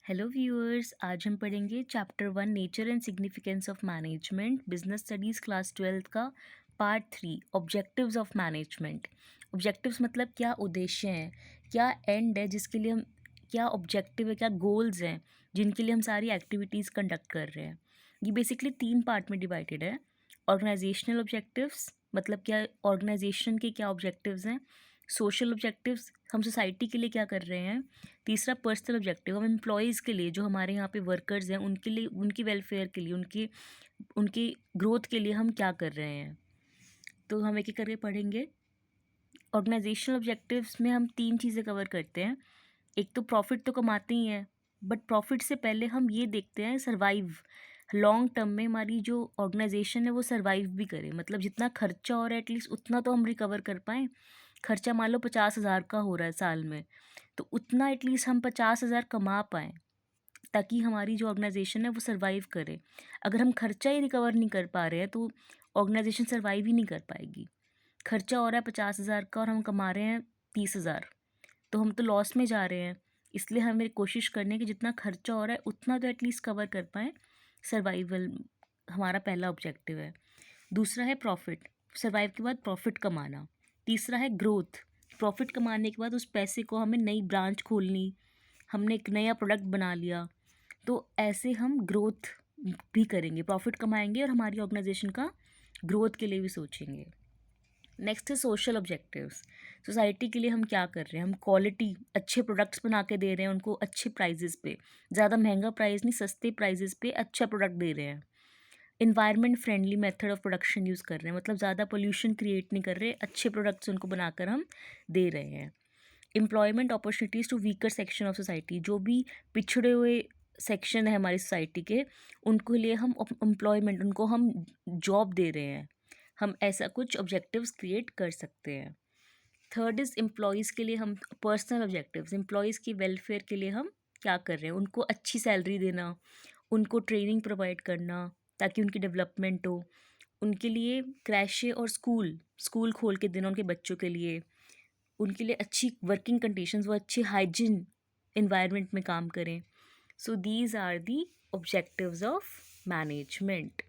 Hello viewers, आज हम पढ़ेंगे chapter 1 nature and significance of management business studies class 12 का part 3 objectives of management. Objectives मतलब क्या उद्देश्य हैं, क्या एंड है जिसके लिए हम, क्या ऑब्जेक्टिव है, क्या गोल्स हैं जिनके लिए हम सारी एक्टिविटीज़ कंडक्ट कर रहे हैं। ये बेसिकली 3 पार्ट में डिवाइडेड है। ऑर्गेनाइजेशनल ऑब्जेक्टिव्स मतलब क्या ऑर्गेनाइजेशन के क्या ऑब्जेक्टिव्स हैं, सोशल ऑब्जेक्टिव्स हम सोसाइटी के लिए क्या कर रहे हैं, तीसरा पर्सनल ऑब्जेक्टिव हम एम्प्लॉयज़ के लिए जो हमारे यहाँ पे वर्कर्स हैं उनके लिए, उनकी वेलफेयर के लिए, उनकी उनकी ग्रोथ के लिए हम क्या कर रहे हैं। तो हम एक एक करके पढ़ेंगे। ऑर्गेनाइजेशनल ऑब्जेक्टिव्स में हम 3 चीज़ें कवर करते हैं। एक तो प्रॉफिट तो कमाते ही हैं, बट प्रॉफिट से पहले हम ये देखते हैं सर्वाइव, लॉन्ग टर्म में हमारी जो ऑर्गेनाइजेशन है वो सर्वाइव भी करे। मतलब जितना खर्चा हो रहा है एटलीस्ट उतना तो हम रिकवर कर पाएँ। खर्चा मान लो 50,000 का हो रहा है साल में, तो उतना एटलीस्ट हम 50,000 कमा पाएँ ताकि हमारी जो ऑर्गेनाइजेशन है वो सर्वाइव करे। अगर हम खर्चा ही रिकवर नहीं कर पा रहे हैं तो ऑर्गेनाइजेशन सर्वाइव ही नहीं कर पाएगी। खर्चा हो रहा है 50,000 का और हम कमा रहे हैं 30,000, तो हम तो लॉस में जा रहे हैं। इसलिए हमें कोशिश करनी है कि जितना खर्चा हो रहा है उतना तो एटलीस्ट कवर कर पाएँ। सर्वाइवल हमारा पहला ऑब्जेक्टिव है। दूसरा है प्रॉफिट, सर्वाइव के बाद प्रॉफिट कमाना। तीसरा है ग्रोथ, प्रॉफिट कमाने के बाद उस पैसे को हमें नई ब्रांच खोलनी, हमने एक नया प्रोडक्ट बना लिया, तो ऐसे हम ग्रोथ भी करेंगे, प्रॉफिट कमाएंगे और हमारी ऑर्गेनाइजेशन का ग्रोथ के लिए भी सोचेंगे। नेक्स्ट है सोशल ऑब्जेक्टिव्स। सोसाइटी के लिए हम क्या कर रहे हैं, हम क्वालिटी अच्छे प्रोडक्ट्स बना के दे रहे हैं उनको अच्छे प्राइजेस पे, ज़्यादा महंगा प्राइस नहीं, सस्ते प्राइजेस पे अच्छा प्रोडक्ट दे रहे हैं। Environment friendly method of production use कर रहे हैं, मतलब ज़्यादा पोल्यूशन क्रिएट नहीं कर रहे, अच्छे प्रोडक्ट्स उनको बनाकर हम दे रहे हैं। Employment opportunities to weaker section of society, जो भी पिछड़े हुए सेक्शन है हमारी सोसाइटी के, उनको लिए हम एम्प्लॉयमेंट, उनको हम जॉब दे रहे हैं। हम ऐसा कुछ ऑब्जेक्टिव्स क्रिएट कर सकते हैं। थर्ड इज़ एम्प्लॉयज़ के लिए हम पर्सनल ऑब्जेक्टिव्स, एम्प्लॉयज़ की वेलफेयर के लिए हम क्या कर रहे हैं, उनको अच्छी सैलरी देना, उनको ट्रेनिंग प्रोवाइड करना ताकि उनकी डेवलपमेंट हो, उनके लिए क्रैशे और स्कूल स्कूल खोल के देना उनके बच्चों के लिए, उनके लिए अच्छी वर्किंग कंडीशंस, वो अच्छे हाइजीन इन्वायरमेंट में काम करें। So these are the objectives of management.